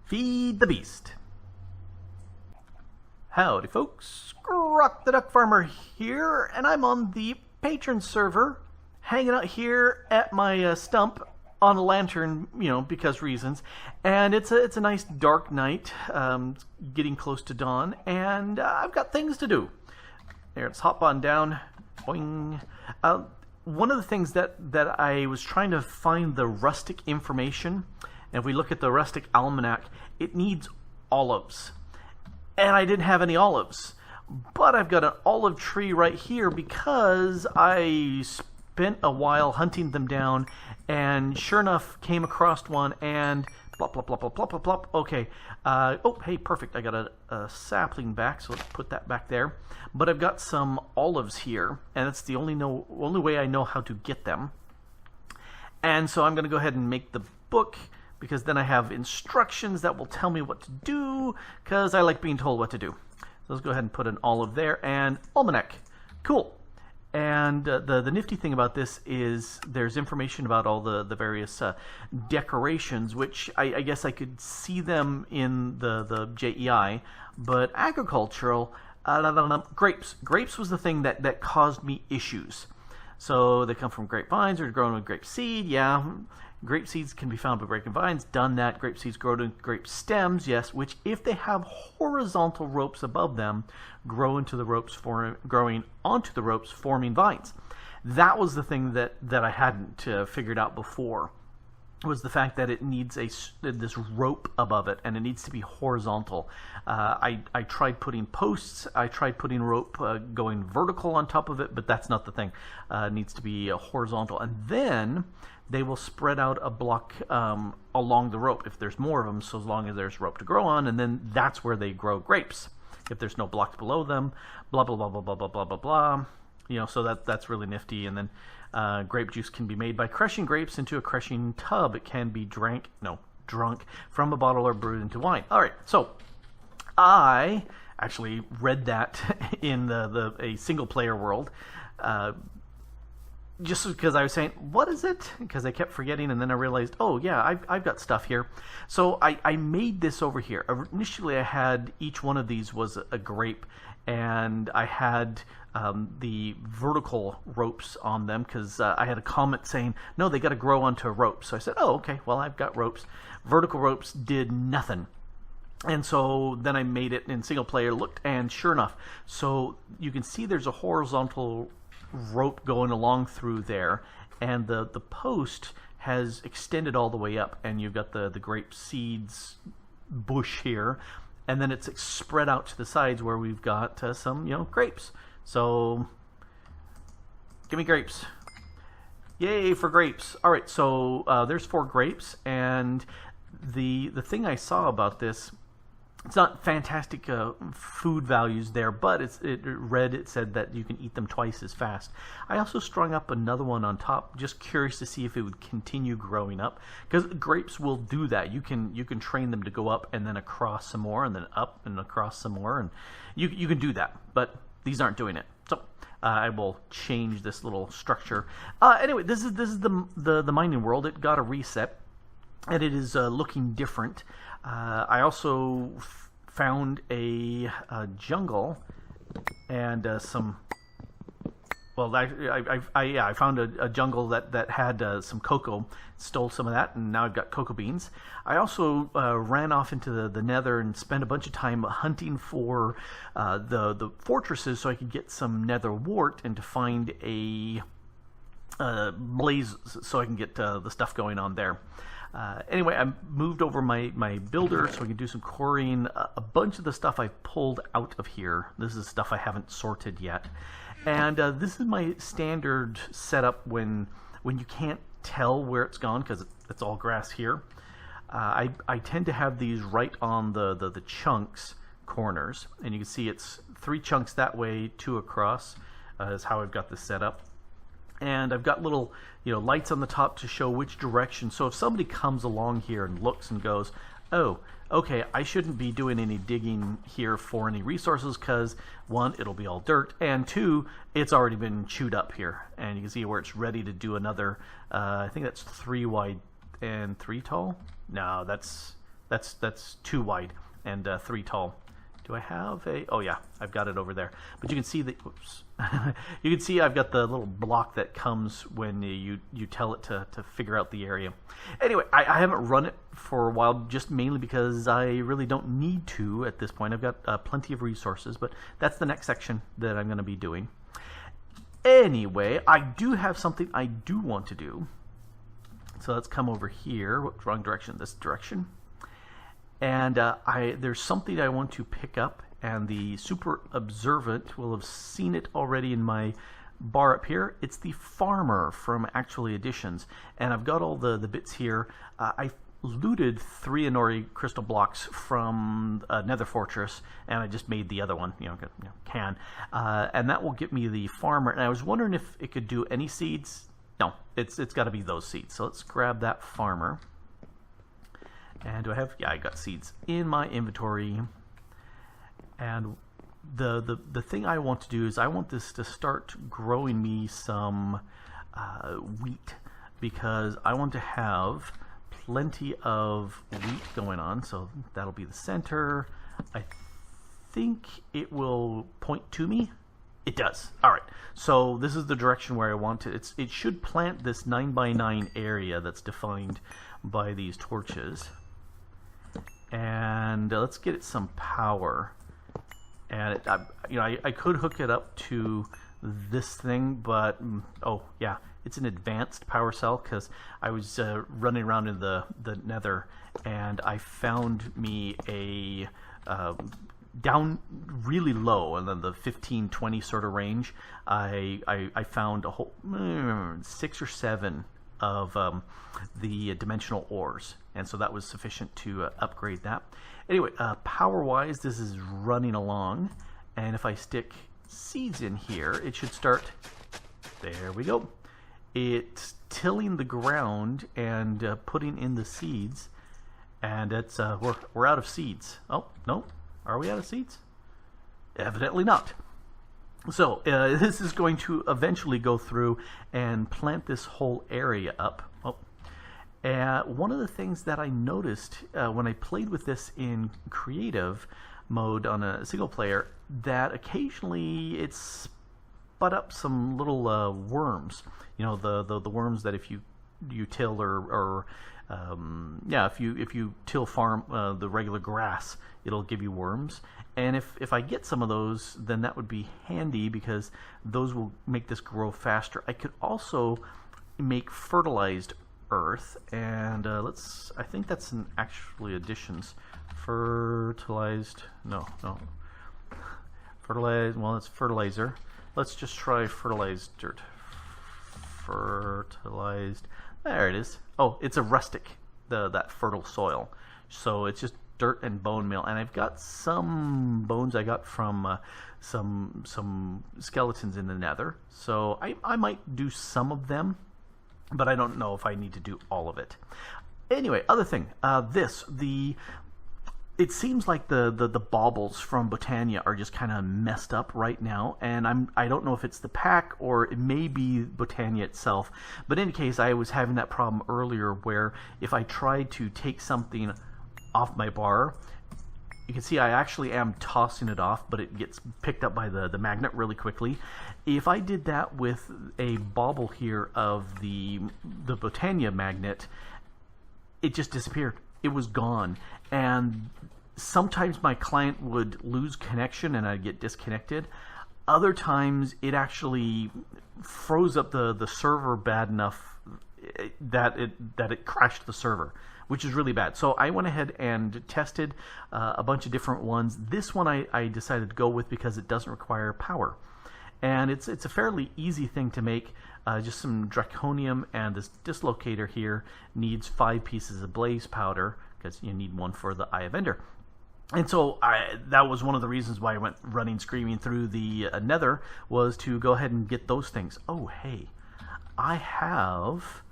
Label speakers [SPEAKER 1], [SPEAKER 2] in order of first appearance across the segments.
[SPEAKER 1] Feed the beast. Howdy folks, Grok the DuckFarmer here, and I'm on the patron server, hanging out here at my stump on a lantern, because reasons. And it's a nice dark night, getting close to dawn, and I've got things to do. There, let's hop on down. Boing. One of the things that I was trying to find the rustic information, and if we look at the Rustic Almanac, it needs olives. And I didn't have any olives. But I've got an olive tree right here because I spent a while hunting them down, and sure enough came across one, and plop, plop, plop, plop, plop, plop, plop. Okay. Oh, hey, perfect. I got a sapling back, so let's put that back there. But I've got some olives here, and it's the only way I know how to get them. And so I'm going to go ahead and make the book, because then I have instructions that will tell me what to do, because I like being told what to do. So let's go ahead and put an olive there, and almanac. Cool. And the nifty thing about this is there's information about all the various decorations, which I guess I could see them in the JEI, but agricultural, grapes. Grapes was the thing that caused me issues. So they come from grapevines or grown with grape seed, yeah. Grape seeds can be found by grapevines, done that. Grape seeds grow to grape stems, yes, which if they have horizontal ropes above them, grow into the ropes, growing onto the ropes, forming vines. That was the thing that I hadn't figured out before, was the fact that it needs this rope above it, and it needs to be horizontal. I tried putting posts, I tried putting rope going vertical on top of it, but that's not the thing. It needs to be horizontal, and then they will spread out a block along the rope if there's more of them, so as long as there's rope to grow on, and then that's where they grow grapes. If there's no blocks below them, blah, blah, blah, blah, blah, blah, blah, blah, blah. So that's really nifty. And then grape juice can be made by crushing grapes into a crushing tub. It can be drunk from a bottle or brewed into wine. All right, so I actually read that in a single-player world, just because I was saying, what is it? Because I kept forgetting, and then I realized, oh yeah, I've got stuff here. So I made this over here. Initially I had each one of these was a grape, and I had the vertical ropes on them because I had a comment saying, no, they got to grow onto a rope. So I said, oh, okay, well, I've got ropes. Vertical ropes did nothing. And so then I made it in single player, looked, and sure enough, so you can see there's a horizontal rope going along through there, and the post has extended all the way up, and you've got the grape seeds bush here, and then it's spread out to the sides where we've got some grapes. So give me grapes. Yay for grapes. All right, so there's 4 grapes, and the thing I saw about this, it's not fantastic food values there, but it said that you can eat them twice as fast. I also strung up another one on top, just curious to see if it would continue growing up, because grapes will do that. You can train them to go up and then across some more, and then up and across some more, and you can do that, but these aren't doing it. So I will change this little structure. Anyway, this is the mining world. It got a reset, and it is looking different. I also found a jungle and some. Well, I found a jungle that had some cocoa. Stole some of that, and now I've got cocoa beans. I also ran off into the nether and spent a bunch of time hunting for the fortresses so I could get some nether wart and to find a blaze so I can get the stuff going on there. Anyway, I moved over my builder so I can do some quarrying. A bunch of the stuff I've pulled out of here. This is stuff I haven't sorted yet. And this is my standard setup when you can't tell where it's gone because it's all grass here. I tend to have these right on the chunks corners. And you can see it's 3 chunks that way, 2 across is how I've got this set up. And I've got little lights on the top to show which direction. So if somebody comes along here and looks and goes, oh, okay, I shouldn't be doing any digging here for any resources because 1, it'll be all dirt, and 2, it's already been chewed up here. And you can see where it's ready to do another, I think that's 3 wide and 3 tall. No, that's that's 2 wide and 3 tall. Do I have a... Oh yeah, I've got it over there. But you can see that... Oops. You can see I've got the little block that comes when you tell it to figure out the area. Anyway, I haven't run it for a while, just mainly because I really don't need to at this point. I've got plenty of resources, but that's the next section that I'm going to be doing. Anyway, I do have something I do want to do. So let's come over here. Whoops, wrong direction, this direction. And there's something I want to pick up, and the super observant will have seen it already in my bar up here. It's the farmer from Actually Editions, and I've got all the bits here. I looted 3 Inori crystal blocks from Nether Fortress, and I just made the other one, and that will get me the farmer. And I was wondering if it could do any seeds. No, it's got to be those seeds. So let's grab that farmer. And do I have... Yeah, I got seeds in my inventory. And the thing I want to do is I want this to start growing me some wheat, because I want to have plenty of wheat going on. So that'll be the center. I think it will point to me. It does. All right. So this is the direction where I want it. It should plant this 9x9 area that's defined by these torches. And let's get it some power. And I could hook it up to this thing, but oh yeah, it's an advanced power cell, because I was running around in the Nether, and I found me a down really low, and then the 15-20 sort of range. I found a whole 6 or 7 of the dimensional ores, and so that was sufficient to upgrade that. Anyway, power-wise, this is running along, and if I stick seeds in here, it should start... There we go. It's tilling the ground and putting in the seeds, and it's we're out of seeds. Oh, no. Are we out of seeds? Evidently not. So this is going to eventually go through and plant this whole area up. One of the things that I noticed when I played with this in creative mode on a single player, that occasionally it spun up some little worms. The worms that if you till or if you till farm the regular grass, it'll give you worms. And if I get some of those, then that would be handy, because those will make this grow faster. I could also make Fertilized Earth, and I think that's an Actually Additions. Fertilized, no. Fertilized, well, it's fertilizer. Let's just try Fertilized Dirt. Fertilized, there it is. Oh, it's a rustic, that fertile soil. So it's just dirt and bone meal, and I've got some bones I got from some skeletons in the Nether, so I might do some of them, but I don't know if I need to do all of it. Anyway, other thing, it seems like the baubles from Botania are just kind of messed up right now, and I don't know if it's the pack or it may be Botania itself, but in any case, I was having that problem earlier where if I tried to take something off my bar, you can see I actually am tossing it off, but it gets picked up by the magnet really quickly. If I did that with a bauble here of the Botania magnet, it just disappeared. It was gone. And sometimes my client would lose connection and I'd get disconnected. Other times it actually froze up the server bad enough that it crashed the server, which is really bad. So I went ahead and tested a bunch of different ones. This one I decided to go with because it doesn't require power. And it's a fairly easy thing to make. Just some draconium, and this dislocator here needs 5 pieces of blaze powder, because you need one for the Eye of Ender. And so that was one of the reasons why I went running screaming through the Nether, was to go ahead and get those things. Oh, hey, I have...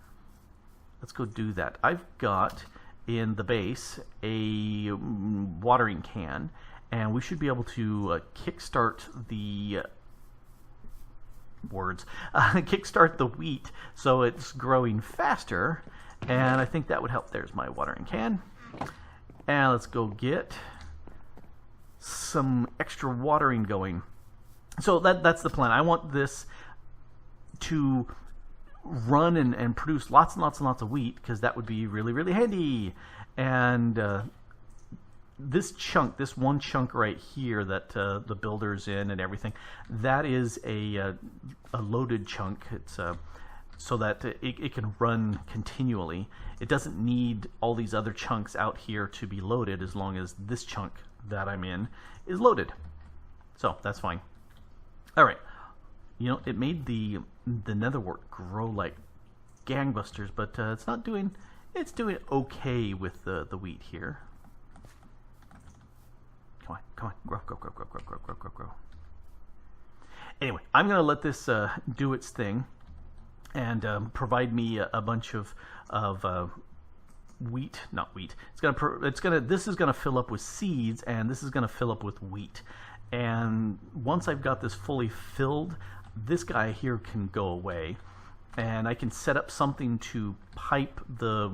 [SPEAKER 1] Let's go do that. I've got in the base a watering can, and we should be able to kickstart the kickstart the wheat so it's growing faster, and I think that would help. There's my watering can, And let's go get some extra watering going. So that's the plan. I want this to run and produce lots and lots and lots of wheat, because that would be really, really handy. And this one chunk right here that the builder's in and everything, that is a loaded chunk. It's so that it can run continually. It doesn't need all these other chunks out here to be loaded, as long as this chunk that I'm in is loaded. So that's fine. All right. You know, it made the netherwort grow like gangbusters, but it's not doing. It's doing okay with the wheat here. Come on, grow. Anyway, I'm going to let this do its thing and provide me a bunch of wheat, not wheat. This is gonna fill up with seeds, and this is gonna fill up with wheat. And once I've got this fully filled, this guy here can go away, and I can set up something to pipe the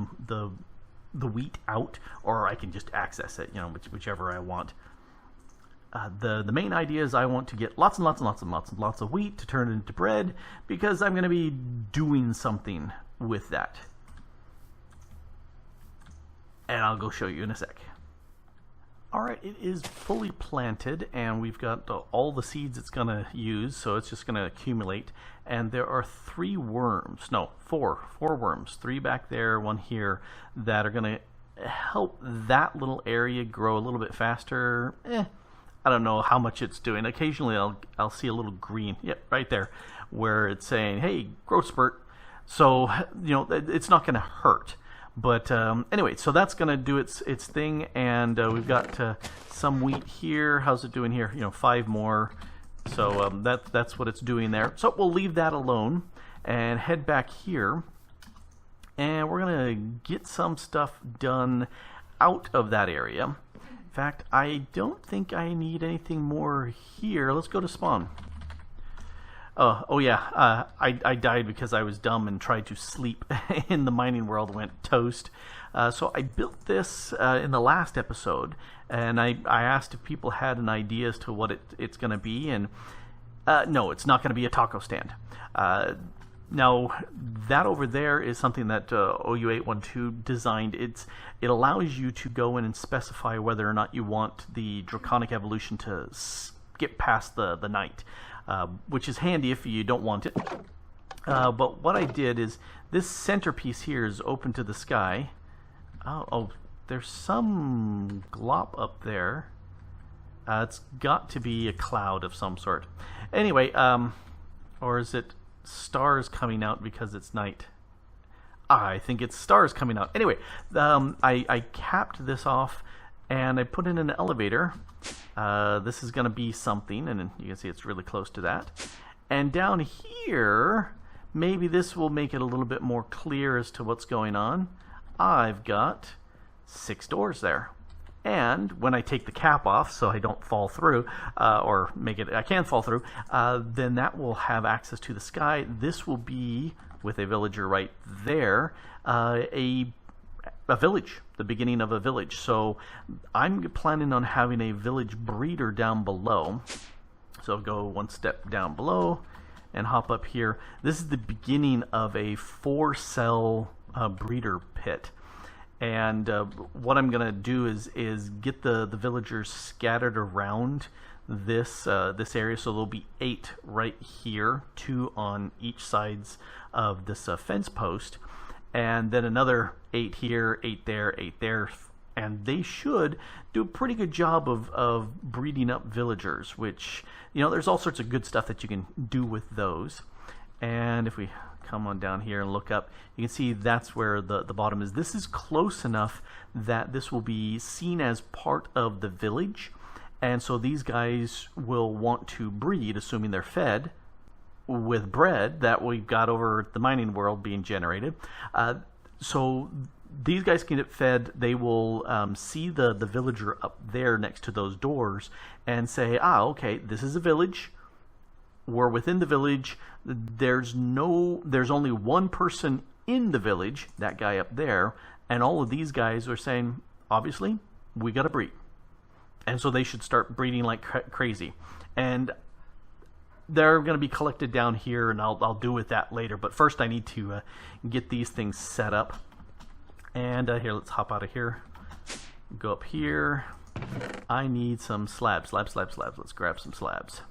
[SPEAKER 1] wheat out, or I can just access it, you know, whichever I want. The main idea is I want to get lots and lots of wheat to turn it into bread, because I'm going to be doing something with that. And I'll go show you in a sec. Alright, it is fully planted, and we've got all the seeds it's going to use, so it's just going to accumulate. And there are four worms, 3 back there, 1 here, that are going to help that little area grow a little bit faster. I don't know how much it's doing. Occasionally I'll see a little green, yep, right there, where it's saying, hey, growth spurt. So, you know, it's not going to hurt. But anyway, so that's going to do its thing, and we've got some wheat here. How's it doing here? You know, 5 more. So that's what it's doing there. So we'll leave that alone and head back here, and we're going to get some stuff done out of that area. In fact, I don't think I need anything more here. Let's go to spawn. Oh yeah, I died because I was dumb and tried to sleep in the mining world, went toast. So I built this in the last episode, and I asked if people had an idea as to what it's going to be, and no, it's not going to be a taco stand. Now, that over there is something that OU812 designed. It allows you to go in and specify whether or not you want the draconic evolution to skip past the night, which is handy if you don't want it. But what I did is, this centerpiece here is open to the sky. Oh, there's some glop up there. It's got to be a cloud of some sort. Anyway, or is it stars coming out because it's night? I think it's stars coming out. Anyway, I capped this off, and I put in an elevator. This is going to be something, and you can see it's really close to that. And down here, maybe this will make it a little bit more clear as to what's going on. I've got 6 doors there. And when I take the cap off so I don't fall through, or make it I can fall through, then that will have access to the sky. This will be, with a villager right there, a village, the beginning of a village. So I'm planning on having a village breeder down below. So I'll go 1 step down below and hop up here. This is the beginning of a 4-cell breeder pit. And what I'm going to do is get the villagers scattered around this area. So there'll be 8 right here, 2 on each sides of this fence post, and then another 8 here, 8 there, 8 there, and they should do a pretty good job of breeding up villagers. Which, you know, there's all sorts of good stuff that you can do with those. And if we come on down here and look up, you can see that's where the bottom is. This is close enough that this will be seen as part of the village, and so these guys will want to breed, assuming they're fed with bread that we've got over the mining world being generated. So these guys can get fed. They will see the villager up there next to those doors and say, okay, this is a village. We're within the village. There's only one person in the village, that guy up there, and all of these guys are saying, obviously, we got to breed. And so they should start breeding like crazy. And they're going to be collected down here, and I'll do with that later. But first I need to get these things set up. And here, let's hop out of here. Go up here. I need some slabs. Let's grab some slabs.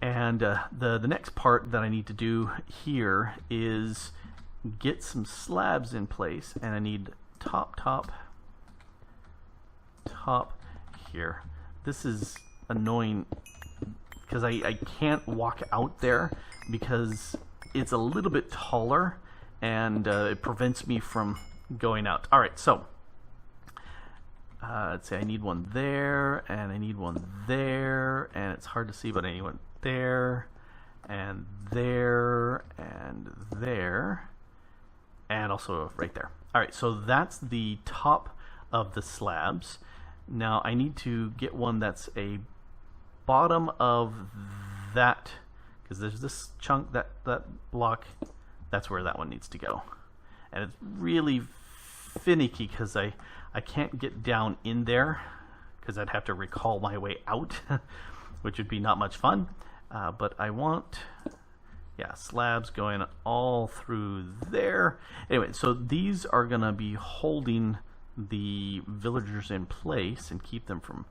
[SPEAKER 1] And the next part that I need to do here is get some slabs in place. And I need top here. This is annoying because I can't walk out there because it's a little bit taller, and it prevents me from going out. Alright, so let's say I need one there, and I need one there, and it's hard to see, but I need one there, and there, and there, and also right there. Alright, so that's the top of the slabs. Now I need to get one that's a bottom of that, because there's this chunk, that block, that's where that one needs to go. And it's really finicky because I can't get down in there because I'd have to recall my way out, which would be not much fun. But I want, yeah, slabs going all through there. Anyway, so these are going to be holding the villagers in place and keep them from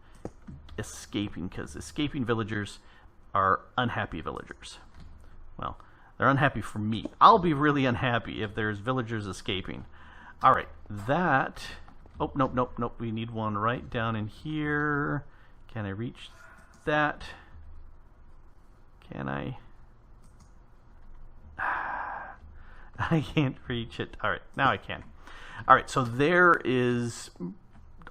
[SPEAKER 1] escaping, because escaping villagers are unhappy villagers. Well, they're unhappy for me. I'll be really unhappy if there's villagers escaping. Alright, that... Oh, nope. We need one right down in here. Can I reach that? Can I? I can't reach it. Alright, now I can. Alright, so there is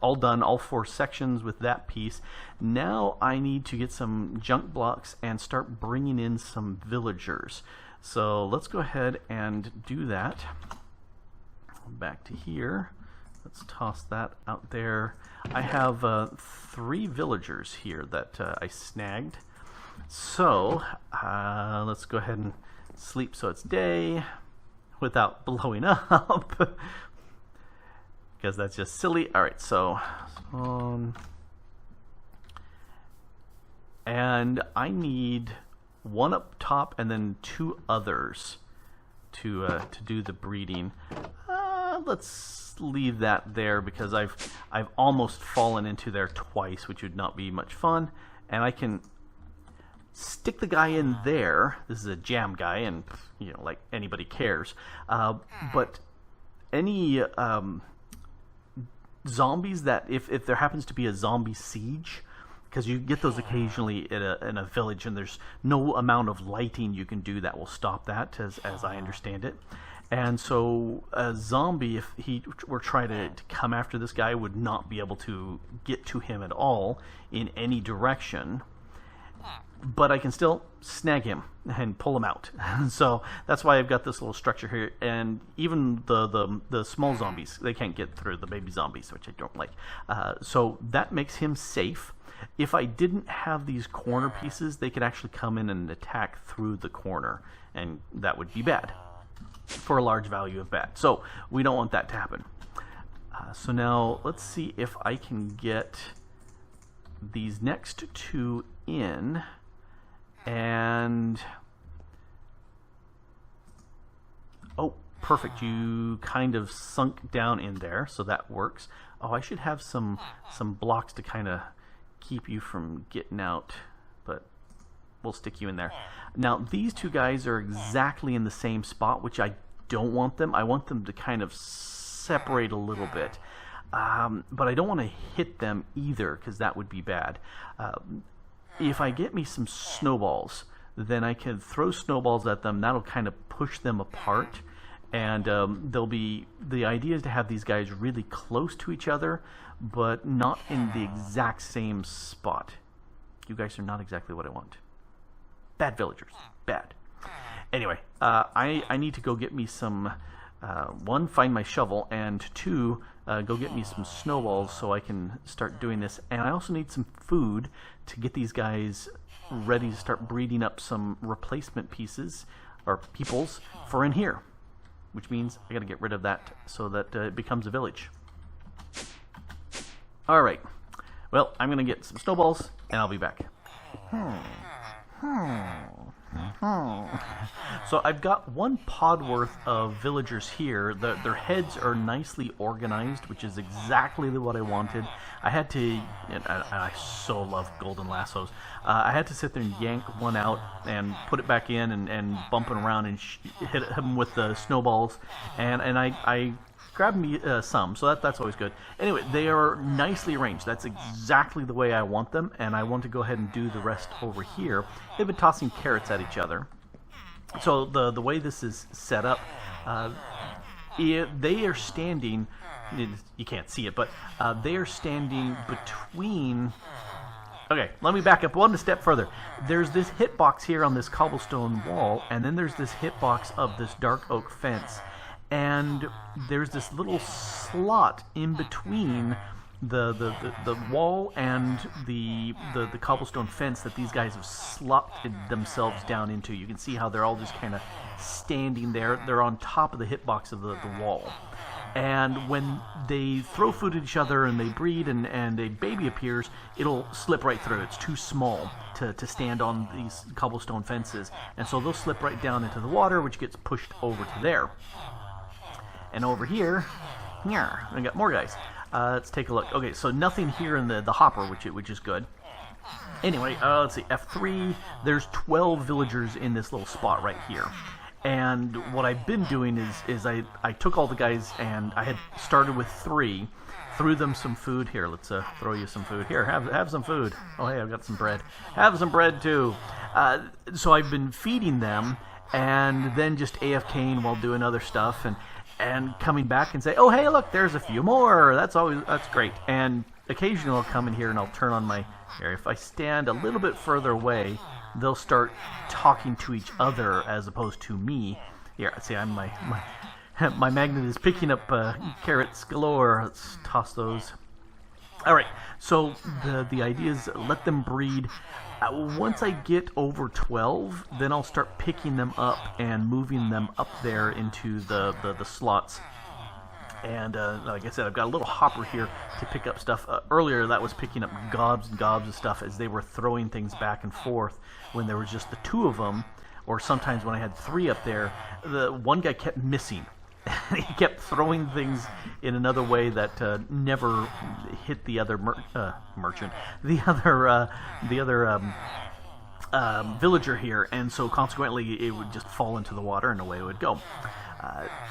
[SPEAKER 1] all done, all 4 sections with that piece. Now I need to get some junk blocks and start bringing in some villagers. So let's go ahead and do that. Back to here. Let's toss that out there. I have 3 villagers here that I snagged. So let's go ahead and sleep so it's day without blowing up. Because that's just silly. Alright, so and I need one up top and then 2 others to do the breeding. Let's leave that there because I've almost fallen into there twice, which would not be much fun. And I can stick the guy in there. This is a jam guy, and you know, like anybody cares. But any zombies that if there happens to be a zombie siege, because you get those occasionally in a village, and there's no amount of lighting you can do that will stop that, as I understand it. And so a zombie, if he were trying to come after this guy, would not be able to get to him at all in any direction. But I can still snag him and pull him out. So that's why I've got this little structure here. And even the small zombies, they can't get through, the baby zombies, which I don't like. So that makes him safe. If I didn't have these corner pieces, they could actually come in and attack through the corner, and that would be bad for a large value of bad. So we don't want that to happen. So now let's see if I can get these next 2 in, and oh, perfect, you kind of sunk down in there, so that works. Oh, I should have some blocks to kind of keep you from getting out, but we'll stick you in there. Now these 2 guys are exactly in the same spot, which I don't want them. I want them to kind of separate a little bit, but I don't want to hit them either, because that would be bad. If I get me some snowballs, then I can throw snowballs at them. That'll kind of push them apart, and they'll be, the idea is to have these guys really close to each other, but not in the exact same spot. You guys are not exactly what I want. Bad villagers. Bad. Anyway, I need to go get me some, 1, find my shovel, and 2, go get me some snowballs so I can start doing this. And I also need some food to get these guys ready to start breeding up some replacement pieces, or peoples, for in here. which means I got to get rid of that so that it becomes a village. All right. Well, I'm going to get some snowballs, and I'll be back. So I've got one pod worth of villagers here. Their heads are nicely organized, which is exactly what I wanted. I had to, and I so love golden lassos. I had to sit there and yank one out and put it back in and bump it around and hit him with the snowballs. And I grabbed me some, so that's always good. Anyway, they are nicely arranged. That's exactly the way I want them, and I want to go ahead and do the rest over here. They've been tossing carrots at each other. So the way this is set up, they are standing, you can't see it, but they are standing between... Okay, let me back up one step further. There's this hitbox here on this cobblestone wall, and then there's this hitbox of this dark oak fence. And there's this little slot in between the wall and the cobblestone fence that these guys have slotted themselves down into. You can see how they're all just kind of standing there. They're on top of the hitbox of the wall. And when they throw food at each other and they breed and a baby appears, it'll slip right through. It's too small to stand on these cobblestone fences. And so they'll slip right down into the water, which gets pushed over to there. And over here, I got more guys. Let's take a look. Okay, so nothing here in the hopper, which is good. Anyway, let's see, F3, there's 12 villagers in this little spot right here. And what I've been doing is I took all the guys, and I had started with 3, threw them some food. Here, let's throw you some food. Here, have some food. Oh, hey, I've got some bread. Have some bread, too. So I've been feeding them, and then just AFKing while doing other stuff, and coming back and say, oh, hey, look, there's a few more. That's great. And occasionally I'll come in here and I'll turn on my... Here, if I stand a little bit further away, they'll start talking to each other as opposed to me. Here, see, my magnet is picking up carrots galore. Let's toss those. All right, so the idea is let them breed. Once I get over 12, then I'll start picking them up and moving them up there into the slots. And like I said, I've got a little hopper here to pick up stuff. Earlier, that was picking up gobs and gobs of stuff as they were throwing things back and forth when there was just the 2 of them, or sometimes when I had 3 up there, the one guy kept missing. He kept throwing things in another way that never hit the other merchant, the other villager here, and so consequently it would just fall into the water and away it would go.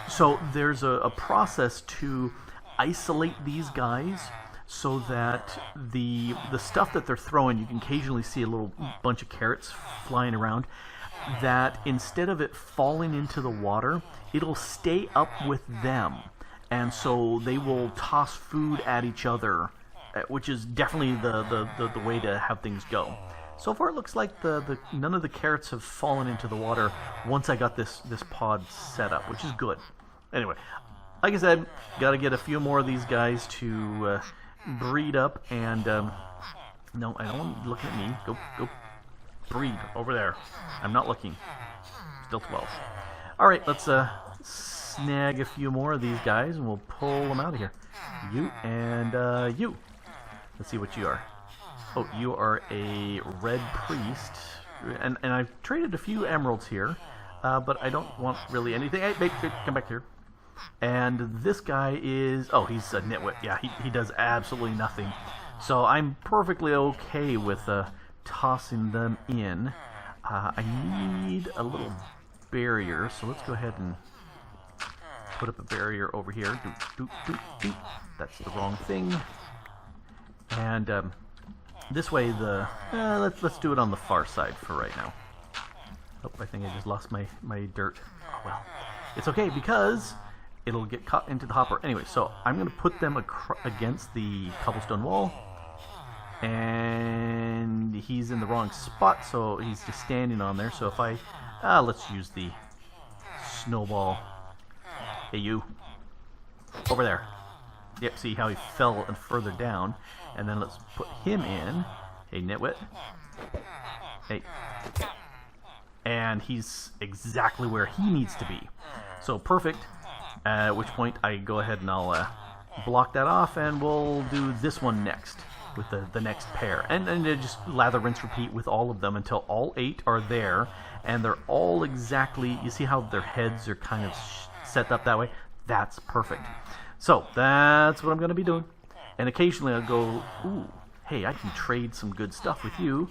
[SPEAKER 1] So there's a process to isolate these guys so that the stuff that they're throwing, you can occasionally see a little bunch of carrots flying around, that instead of it falling into the water, it'll stay up with them, and so they will toss food at each other, which is definitely the way to have things go. So far, it looks like none of the carrots have fallen into the water once I got this pod set up, which is good. Anyway, like I said, got to get a few more of these guys to breed up, and no, I don't want you looking at me. Go breed over there. I'm not looking. Still 12. All right, let's snag a few more of these guys, and we'll pull them out of here. You and you. Let's see what you are. Oh, you are a red priest, and I've traded a few emeralds here, but I don't want really anything. Hey, come back here. And this guy is... Oh, he's a nitwit. Yeah, he does absolutely nothing. So I'm perfectly okay with tossing them in. I need a little barrier, so let's go ahead and put up a barrier over here. Doop, doop, doop, doop. That's the wrong thing. And this way, let's do it on the far side for right now. Oh, I think I just lost my dirt. Oh, well, it's okay because it'll get caught into the hopper. Anyway, so I'm going to put them against the cobblestone wall. And he's in the wrong spot, so he's just standing on there. So if I... let's use the snowball. Hey, you. Over there. Yep, see how he fell and further down. And then let's put him in. Hey, nitwit. Hey. And he's exactly where he needs to be. So perfect. At which point I go ahead and I'll block that off, and we'll do this one next with the next pair. And then just lather, rinse, repeat with all of them until all 8 are there, and they're all exactly, you see how their heads are kind of set up that way? That's perfect. So that's what I'm going to be doing. And occasionally I'll go, ooh, hey, I can trade some good stuff with you.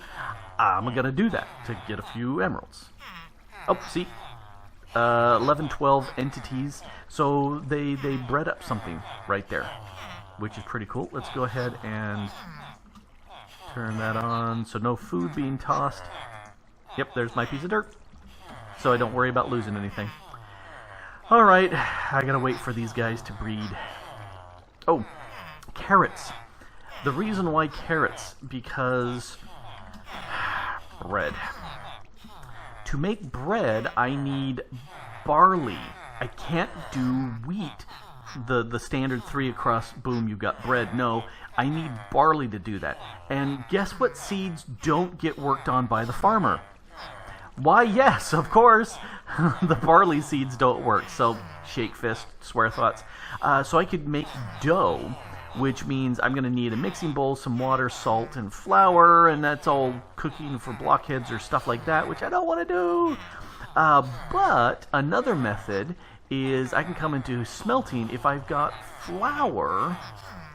[SPEAKER 1] I'm going to do that to get a few emeralds. Oh, see? 11, 12 entities. So they bred up something right there, which is pretty cool. Let's go ahead and turn that on. So no food being tossed. Yep, there's my piece of dirt. So I don't worry about losing anything. Alright, I gotta wait for these guys to breed. Oh, carrots. The reason why carrots, because bread. To make bread, I need barley. I can't do wheat. The standard 3 across, boom, you've got bread. No, I need barley to do that. And guess what seeds don't get worked on by the farmer? Why, yes, of course, the barley seeds don't work. So, shake fist, swear thoughts. So I could make dough, which means I'm going to need a mixing bowl, some water, salt, and flour, and that's all cooking for blockheads or stuff like that, which I don't want to do. But another method is I can come into smelting. If I've got flour,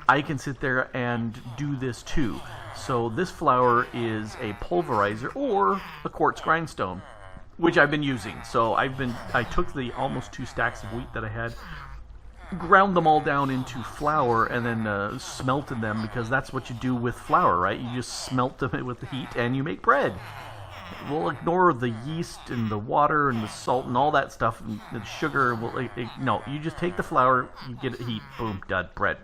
[SPEAKER 1] I can sit there and do this too. So this flour is a pulverizer or a quartz grindstone, which I've been using. So I took the almost 2 stacks of wheat that I had, ground them all down into flour, and then smelted them, because that's what you do with flour, right? You just smelt them with the heat and you make bread. We'll ignore the yeast and the water and the salt and all that stuff and the sugar. No, you just take the flour, you get it heat, boom, done, bread.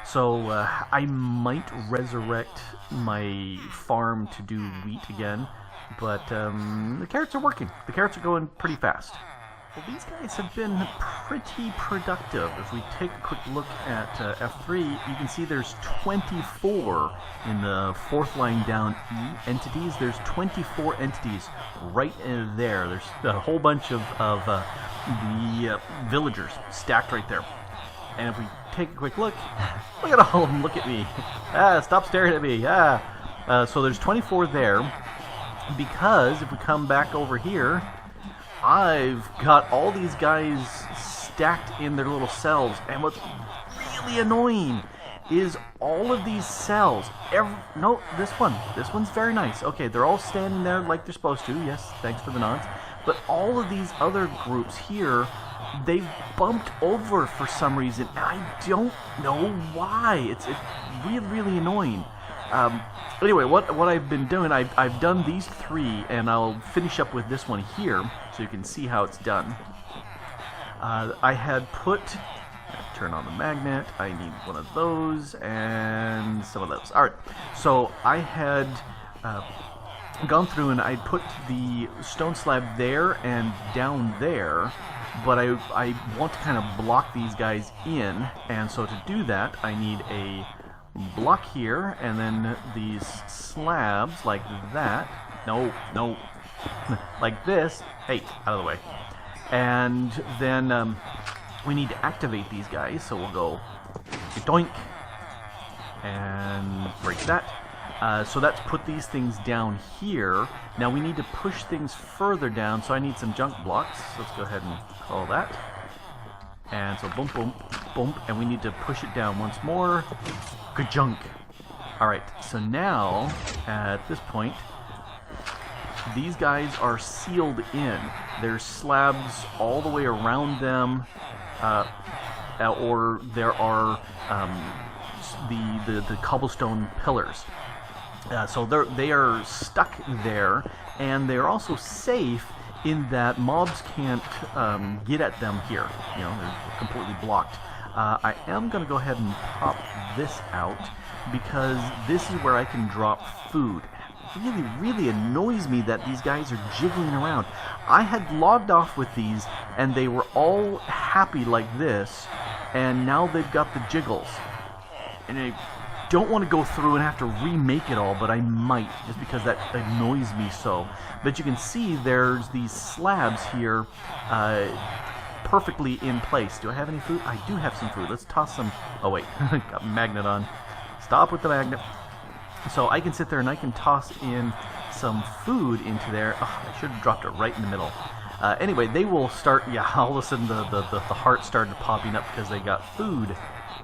[SPEAKER 1] So I might resurrect my farm to do wheat again, but the carrots are working. The carrots are going pretty fast. Well, these guys have been pretty productive. If we take a quick look at F3, you can see there's 24 in the 4th line down E entities. There's 24 entities right in there. There's a whole bunch of the villagers stacked right there. And if we take a quick look at all of them. Look at me. Stop staring at me. So there's 24 there, because if we come back over here, I've got all these guys stacked in their little cells, and what's really annoying is all of these cells, no, this one's very nice. Okay, they're all standing there like they're supposed to. Yes, thanks for the nods. But all of these other groups here, they've bumped over for some reason, and I don't know why. It's really, really annoying. Anyway, what I've been doing, I've done these 3, and I'll finish up with this one here, so you can see how it's done. I had put, turn on the magnet, I need one of those, and some of those. Alright, so I had gone through and I put the stone slab there and down there, but I want to kind of block these guys in, and so to do that, I need a block here, and then these slabs like that. No, like this. Hey, out of the way. And then we need to activate these guys, so we'll go doink and break that. So that's put these things down here. Now we need to push things further down, so I need some junk blocks. Let's go ahead and call that. And so boom, boom, boom, and we need to push it down once more. Good junk. Alright, so now, at this point, these guys are sealed in. There's slabs all the way around them, or there are the cobblestone pillars. So they are stuck there, and they're also safe in that mobs can't get at them here. You know, they're completely blocked. I am going to go ahead and pop this out, because this is where I can drop food. It really, really annoys me that these guys are jiggling around. I had logged off with these, and they were all happy like this, and now they've got the jiggles. And I don't want to go through and have to remake it all, but I might, just because that annoys me so. But you can see there's these slabs here, perfectly in place. Do I have any food? I do have some food. Let's toss some... Oh, wait. Got magnet on. Stop with the magnet. So I can sit there and I can toss in some food into there. Oh, I should have dropped it right in the middle. Anyway, they will start... Yeah, all of a sudden the heart started popping up because they got food.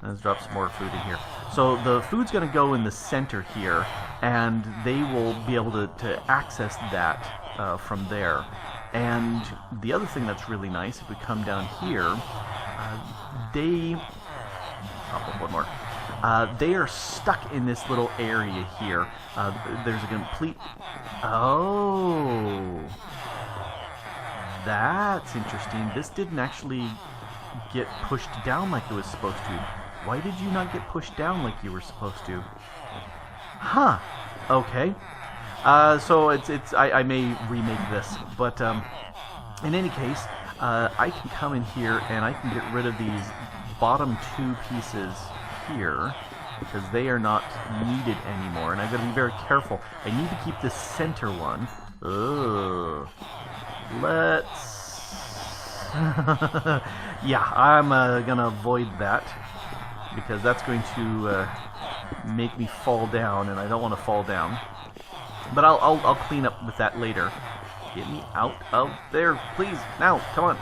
[SPEAKER 1] Let's drop some more food in here. So the food's going to go in the center here, and they will be able to access that from there. And the other thing that's really nice, if we come down here, one more. They are stuck in this little area here. There's a complete... Oh, that's interesting. This didn't actually get pushed down like it was supposed to. Why did you not get pushed down like you were supposed to? Huh. Okay. So I may remake this, but in any case, I can come in here and I can get rid of these bottom two pieces here because they are not needed anymore, and I've got to be very careful. I need to keep this center one. Ugh. Let's... yeah, I'm gonna avoid that because that's going to make me fall down, and I don't want to fall down. But I'll clean up with that later. Get me out of there, please. Now, come on.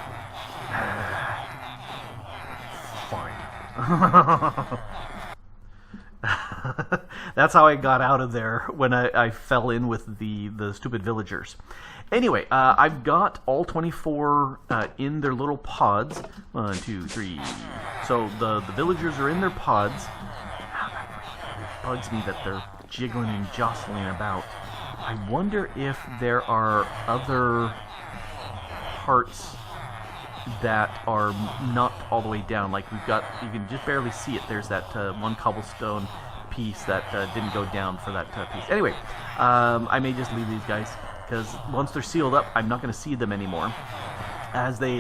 [SPEAKER 1] Fine. That's how I got out of there when I fell in with the stupid villagers. Anyway, I've got all 24 in their little pods. 1, 2, 3. So the villagers are in their pods. It bugs me that they're jiggling and jostling about. I wonder if there are other parts that are not all the way down. Like we've got, you can just barely see it. There's that one cobblestone piece that didn't go down for that piece. Anyway, I may just leave these guys because once they're sealed up, I'm not going to see them anymore. As they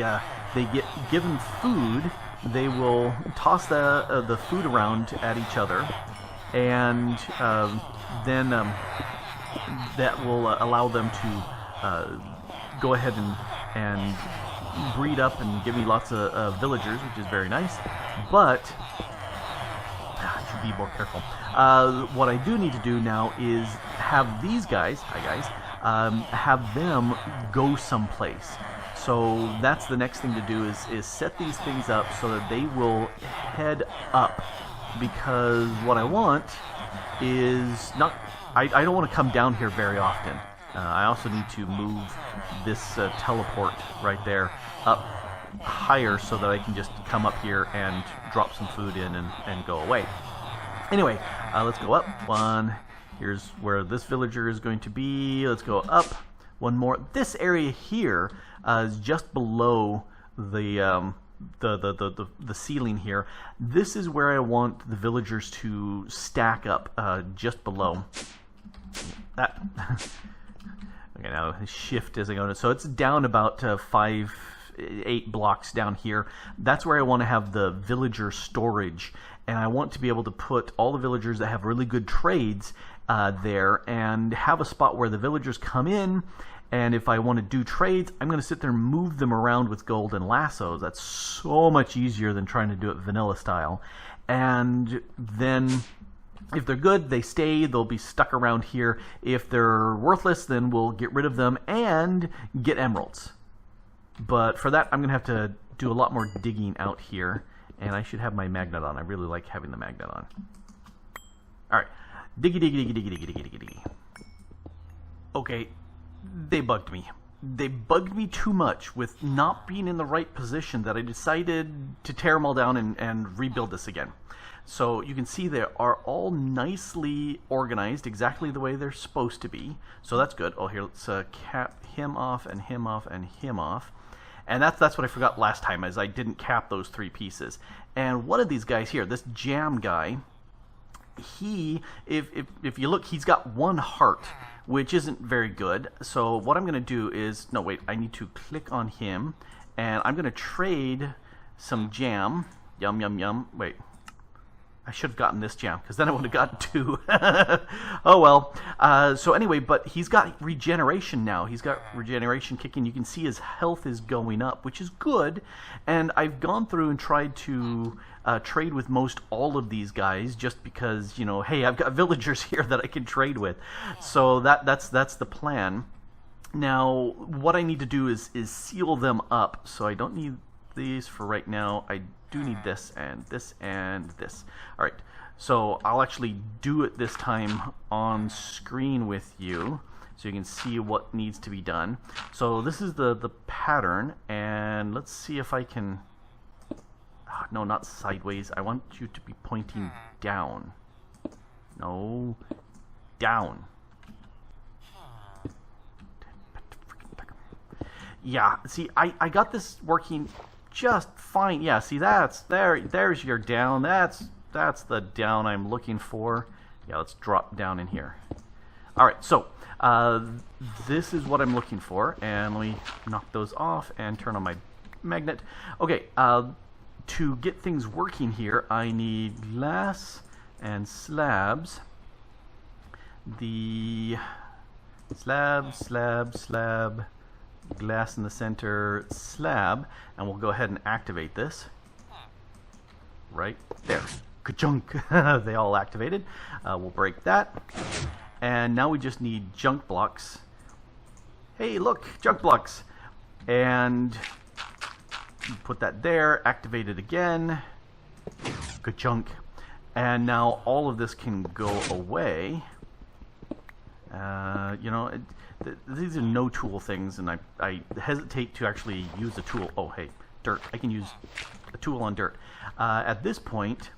[SPEAKER 1] get given food, they will toss the food around at each other, and then that will allow them to go ahead and breed up and give me lots of villagers, which is very nice. But I should be more careful. What I do need to do now is have these guys, hi guys, have them go someplace. So that's the next thing to do is set these things up so that they will head up, because what I want is not... I don't want to come down here very often. I also need to move this teleport right there up higher so that I can just come up here and drop some food in and go away. Anyway, let's go up. 1. Here's where this villager is going to be. Let's go up. 1 more. This area here is just below the ceiling here. This is where I want the villagers to stack up, just below that. Okay, now shift as I go. So it's down about 8 blocks down here. That's where I want to have the villager storage, and I want to be able to put all the villagers that have really good trades there, and have a spot where the villagers come in. And if I want to do trades, I'm going to sit there and move them around with golden lassos. That's so much easier than trying to do it vanilla style. And then if they're good, they stay. They'll be stuck around here. If they're worthless, then we'll get rid of them and get emeralds. But for that, I'm going to have to do a lot more digging out here. And I should have my magnet on. I really like having the magnet on. All right. Diggy, diggy, diggy, diggy, diggy, diggy, diggy, diggy. Okay. They bugged me. They bugged me too much with not being in the right position that I decided to tear them all down and rebuild this again. So you can see they are all nicely organized exactly the way they're supposed to be. So that's good. Oh, here, let's cap him off and him off and him off. And that's what I forgot last time, is I didn't cap those 3 pieces. And one of these guys here, this jam guy, he, if you look, he's got 1 heart, which isn't very good. So what I'm going to do is, no wait, I need to click on him, and I'm going to trade some jam. Yum, yum, yum. Wait. I should have gotten this jam, because then I would have gotten 2. Oh well. So anyway, but he's got regeneration now. He's got regeneration kicking. You can see his health is going up, which is good. And I've gone through and tried to trade with most all of these guys, just because, you know, hey, I've got villagers here that I can trade with. So that's the plan. Now, what I need to do is seal them up. So I don't need these for right now. I do need this and this and this. All right, so I'll actually do it this time on screen with you so you can see what needs to be done. So this is the pattern, and let's see if I can... Oh, no, not sideways. I want you to be pointing down. No, down. Yeah, see, I got this working just fine. Yeah, see, there's your down. That's the down I'm looking for. Yeah, let's drop down in here. All right, so this is what I'm looking for, and let me knock those off and turn on my magnet. Okay, to get things working here, I need glass and slabs. The slab, glass in the center, slab, and we'll go ahead and activate this right there. Ka-chunk. They all activated. We'll break that, and now we just need junk blocks. Hey, look, junk blocks, and put that there. Activate it again. Ka-chunk. And now all of this can go away. You know, these are no tool things, and I hesitate to actually use a tool. Oh, hey, dirt. I can use a tool on dirt. At this point,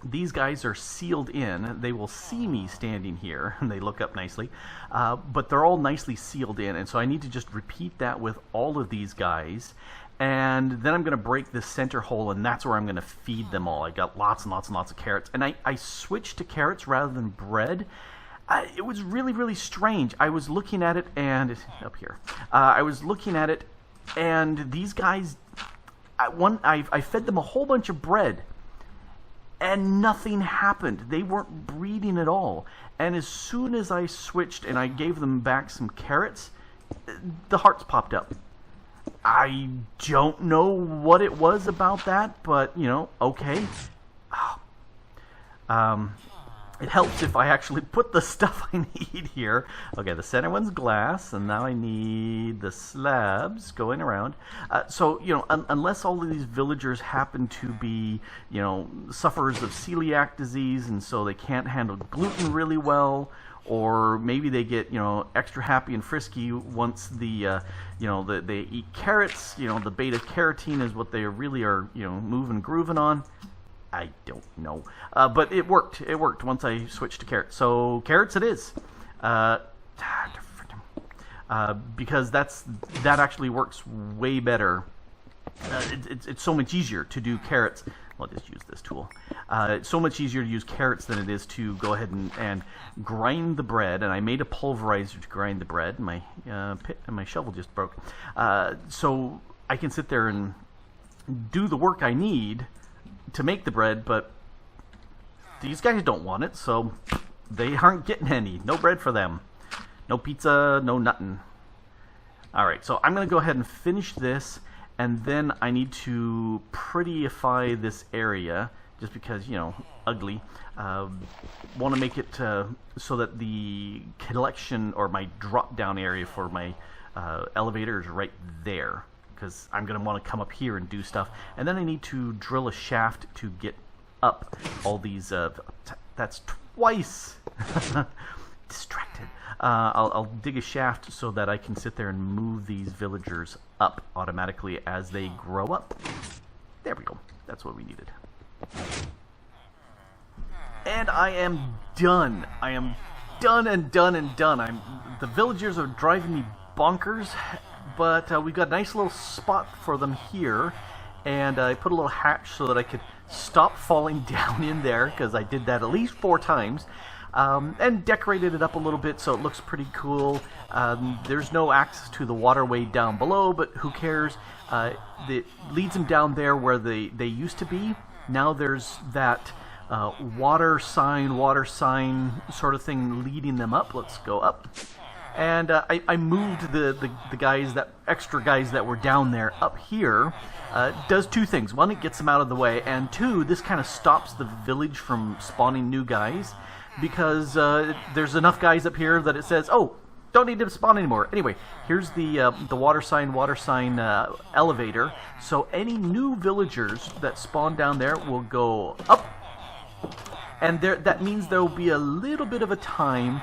[SPEAKER 1] these guys are sealed in. They will see me standing here, and they look up nicely. But they're all nicely sealed in, and so I need to just repeat that with all of these guys. And then I'm going to break this center hole, and that's where I'm going to feed them all. I got lots and lots and lots of carrots. And I switched to carrots rather than bread. It was really, really strange. I was looking at it, and up here, I was looking at it, and these guys, I fed them a whole bunch of bread, and nothing happened. They weren't breeding at all. And as soon as I switched and I gave them back some carrots, the hearts popped up. I don't know what it was about that, but, you know, okay. It helps if I actually put the stuff I need here. Okay, the center one's glass, and now I need the slabs going around. So, you know, unless all of these villagers happen to be, you know, sufferers of celiac disease, and so they can't handle gluten really well, or maybe they get, you know, extra happy and frisky once the, you know, they eat carrots. You know, the beta carotene is what they really are, you know, moving and grooving on. I don't know, but it worked. It worked once I switched to carrots. So carrots it is, because that actually works way better. It's so much easier to do carrots. I'll just use this tool. It's so much easier to use carrots than it is to go ahead and grind the bread. And I made a pulverizer to grind the bread. My my shovel just broke, so I can sit there and do the work I need to make the bread, but these guys don't want it, so they aren't getting any. No bread for them. No pizza, no nothing. Alright, so I'm going to go ahead and finish this, and then I need to prettyify this area, just because, you know, ugly. Want to make it so that the collection, or my drop-down area for my elevator is right there, because I'm going to want to come up here and do stuff. And then I need to drill a shaft to get up all these... that's twice! Distracted. I'll dig a shaft so that I can sit there and move these villagers up automatically as they grow up. There we go. That's what we needed. And I am done. I am done and done and done. The villagers are driving me bonkers. But we've got a nice little spot for them here, and I put a little hatch so that I could stop falling down in there, because I did that at least 4 times, and decorated it up a little bit so it looks pretty cool. There's no access to the waterway down below, but who cares? It leads them down there where they used to be. Now there's that water sign sort of thing leading them up. Let's go up. And I moved the guys, that extra guys that were down there up here. Does two things. One, it gets them out of the way, and two, this kind of stops the village from spawning new guys, because there's enough guys up here that it says, oh, don't need to spawn anymore. Anyway, here's the water sign elevator. So any new villagers that spawn down there will go up, and that means there will be a little bit of a time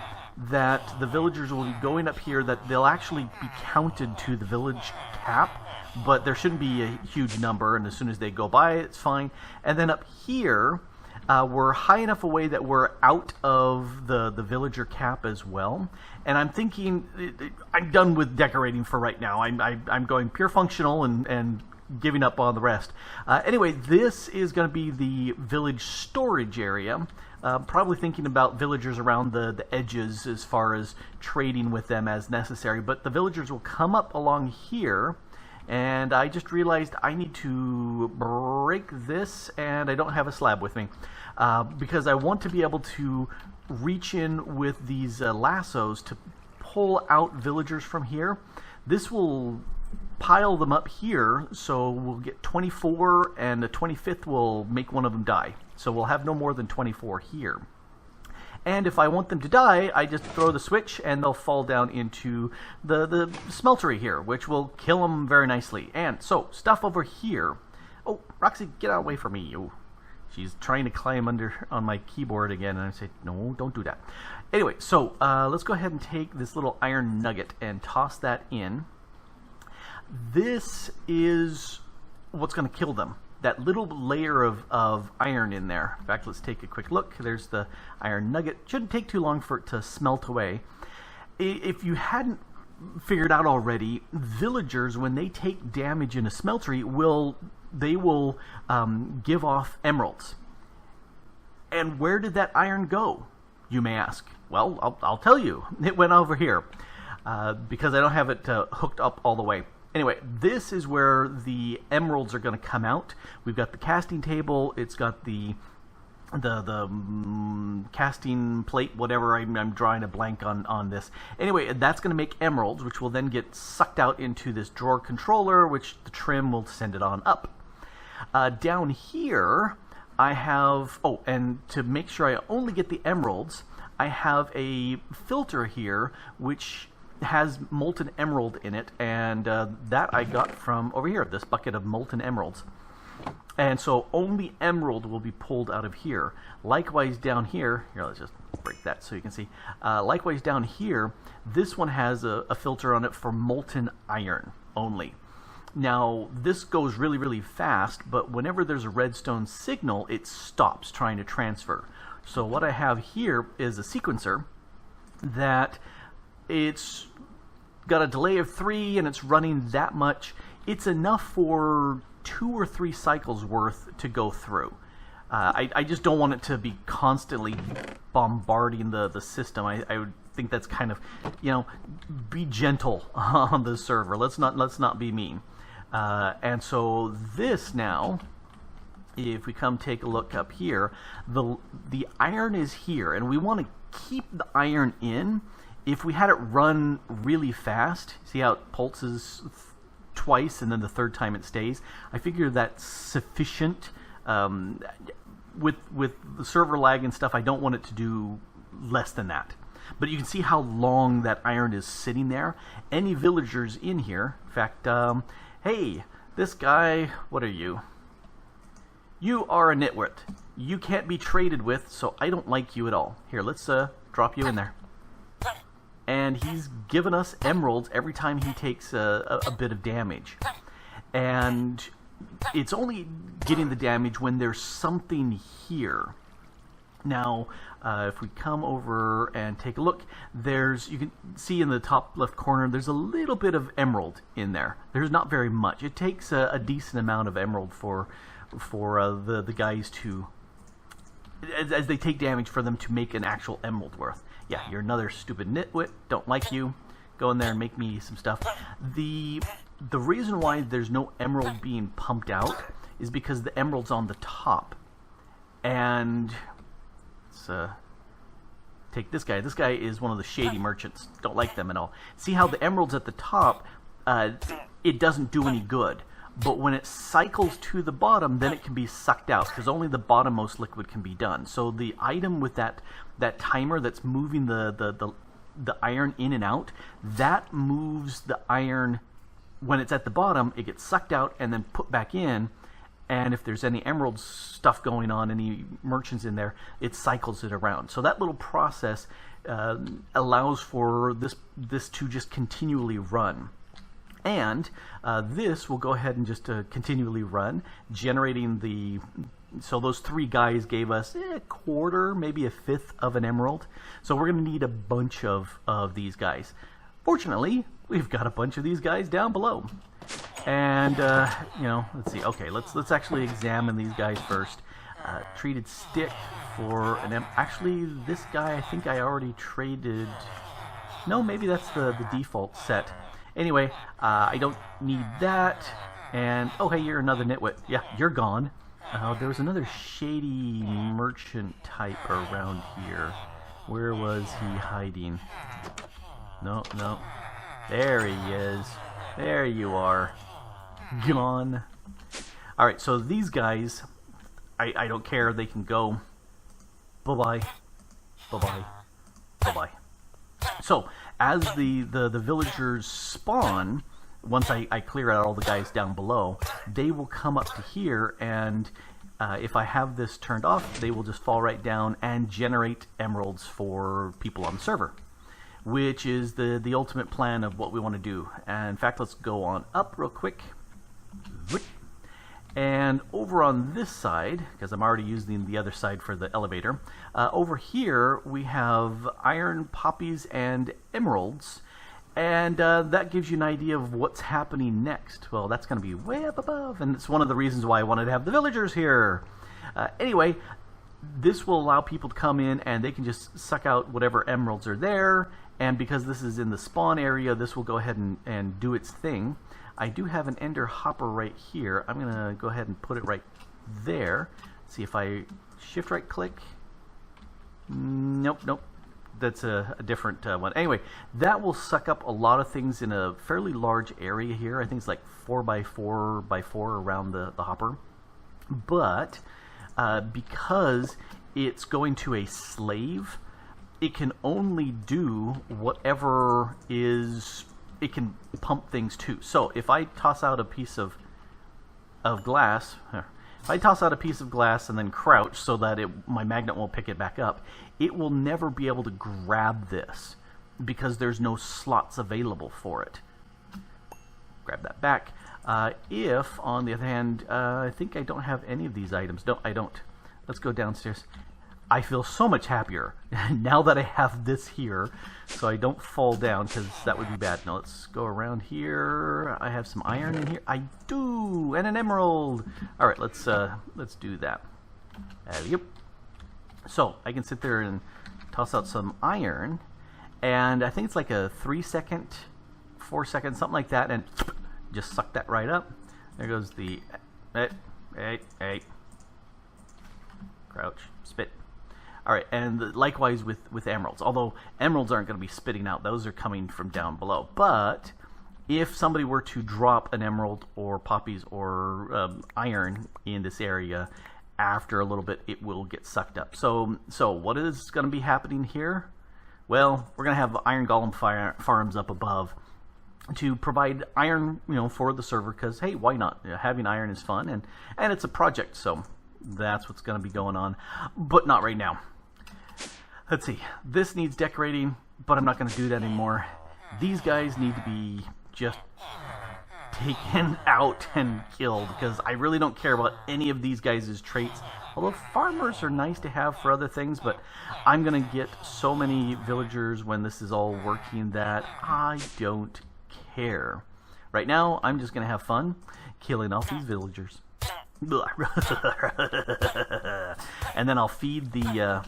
[SPEAKER 1] that the villagers will be going up here, that they'll actually be counted to the village cap, but there shouldn't be a huge number, and as soon as they go by, it's fine. And then up here, we're high enough away that we're out of the villager cap as well. And I'm thinking, I'm done with decorating for right now. I'm going pure functional and giving up on the rest. Anyway, this is going to be the village storage area. Probably thinking about villagers around the edges as far as trading with them as necessary. But the villagers will come up along here. And I just realized I need to break this, and I don't have a slab with me. Because I want to be able to reach in with these lassos to pull out villagers from here. This will pile them up here, so we'll get 24, and the 25th will make one of them die. So we'll have no more than 24 here. And if I want them to die, I just throw the switch and they'll fall down into the smeltery here, which will kill them very nicely. And so, stuff over here. Oh, Roxy, get out away from me. Oh, she's trying to climb on my keyboard again, and I say, no, don't do that. Anyway, so let's go ahead and take this little iron nugget and toss that in. This is what's going to kill them. That little layer of iron in there. In fact, let's take a quick look. There's the iron nugget. Shouldn't take too long for it to smelt away. If you hadn't figured out already, villagers, when they take damage in a smeltery, will give off emeralds. And where did that iron go, you may ask? Well, I'll tell you. It went over here because I don't have it hooked up all the way. Anyway, this is where the emeralds are going to come out. We've got the casting table. It's got the casting plate, whatever. I'm drawing a blank on this. Anyway, that's going to make emeralds, which will then get sucked out into this drawer controller, which the trim will send it on up. Down here, I have... Oh, and to make sure I only get the emeralds, I have a filter here, which has molten emerald in it, and that I got from over here, this bucket of molten emeralds. And so only emerald will be pulled out of here. Likewise down here, let's just break that so you can see. Likewise down here, this one has a filter on it for molten iron only. Now, this goes really, really fast, but whenever there's a redstone signal, it stops trying to transfer. So what I have here is a sequencer that it's got a delay of 3 and it's running that much. It's enough for 2 or 3 cycles worth to go through. I just don't want it to be constantly bombarding the system. I would think that's kind of, be gentle on the server. Let's not be mean. And so this now, if we come take a look up here, the iron is here, and we want to keep the iron in. If we had it run really fast, see how it pulses twice and then the third time it stays? I figure that's sufficient. With the server lag and stuff, I don't want it to do less than that. But you can see how long that iron is sitting there. Any villagers in here, in fact, hey, this guy, what are you? You are a nitwit. You can't be traded with, so I don't like you at all. Here, let's drop you in there. And he's given us emeralds every time he takes a bit of damage. And it's only getting the damage when there's something here. Now, if we come over and take a look, you can see in the top left corner, there's a little bit of emerald in there. There's not very much. It takes a decent amount of emerald for the guys to, as they take damage, for them to make an actual emerald worth. Yeah, you're another stupid nitwit. Don't like you. Go in there and make me some stuff. The reason why there's no emerald being pumped out is because the emerald's on the top. And let's take this guy. This guy is one of the shady merchants. Don't like them at all. See how the emeralds at the top, it doesn't do any good. But when it cycles to the bottom, then it can be sucked out, because only the bottommost liquid can be done. So the item with that timer that's moving the iron in and out, that moves the iron. When it's at the bottom, it gets sucked out and then put back in. And if there's any emerald stuff going on, any merchants in there, it cycles it around. So that little process allows for this to just continually run. And this will go ahead and just continually run, generating so those 3 guys gave us a quarter, maybe a fifth of an emerald. So we're going to need a bunch of these guys. Fortunately, we've got a bunch of these guys down below. And, let's see. Okay, let's actually examine these guys first. Treated stick for actually, this guy, I think I already traded. No, maybe that's the default set. Anyway, I don't need that. And, oh, hey, you're another nitwit. Yeah, you're gone. There was another shady merchant type around here. Where was he hiding? No. There he is. There you are. Gone. Alright, so these guys, I don't care. They can go. Bye-bye. Bye-bye. Bye-bye. So, as the villagers spawn, once I clear out all the guys down below, they will come up to here, and if I have this turned off, they will just fall right down and generate emeralds for people on the server, which is the ultimate plan of what we want to do. And in fact, let's go on up real quick. And over on this side, because I'm already using the other side for the elevator, over here we have iron, poppies, and emeralds. And that gives you an idea of what's happening next. Well, that's going to be way up above, and it's one of the reasons why I wanted to have the villagers here. Anyway, this will allow people to come in and they can just suck out whatever emeralds are there. And because this is in the spawn area, this will go ahead and do its thing. I do have an ender hopper right here. I'm going to go ahead and put it right there. See if I shift right click. Nope. That's a different one. Anyway, that will suck up a lot of things in a fairly large area here. I think it's like 4x4x4 around the hopper. But because it's going to a slave, it can only do whatever it can pump things to. So if I toss out a piece of glass, if I toss out a piece of glass and then crouch so that my magnet won't pick it back up, it will never be able to grab this because there's no slots available for it. Grab that back. If, on the other hand, I think I don't have any of these items. No, I don't. Let's go downstairs. I feel so much happier now that I have this here, so I don't fall down, because that would be bad. Now let's go around here. I have some iron in here. I do, and an emerald. All right, let's do that. Yep. So I can sit there and toss out some iron, and I think it's like a 3 second, 4 seconds, something like that, and just suck that right up. There goes the hey. Crouch, spit. All right, and likewise with emeralds. Although emeralds aren't going to be spitting out; those are coming from down below. But if somebody were to drop an emerald or poppies or iron in this area, after a little bit, it will get sucked up. So what is going to be happening here? Well, we're going to have iron golem farms up above to provide iron, for the server. Because hey, why not? Having iron is fun, and it's a project. So that's what's going to be going on, but not right now. Let's see. This needs decorating, but I'm not going to do that anymore. These guys need to be just taken out and killed, because I really don't care about any of these guys' traits. Although farmers are nice to have for other things, but I'm going to get so many villagers when this is all working that I don't care. Right now, I'm just going to have fun killing off these villagers. And then I'll feed the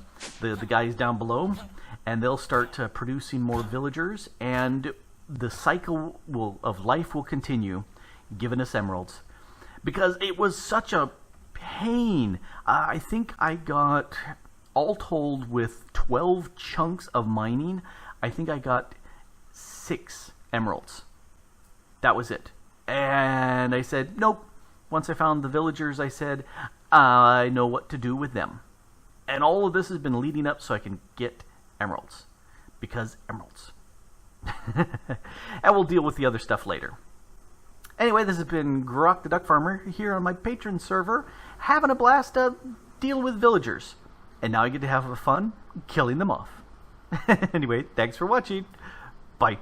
[SPEAKER 1] guys down below, and they'll start producing more villagers, and the cycle of life will continue, giving us emeralds. Because it was such a pain. I think I got, all told with 12 chunks of mining, I think I got 6 emeralds. That was it. And I said, nope. Once I found the villagers, I said, I know what to do with them. And all of this has been leading up so I can get emeralds. Because emeralds. And we'll deal with the other stuff later. Anyway, this has been Grok the Duck Farmer here on my Patreon server, having a blast dealing with villagers. And now I get to have fun killing them off. Anyway, thanks for watching. Bye.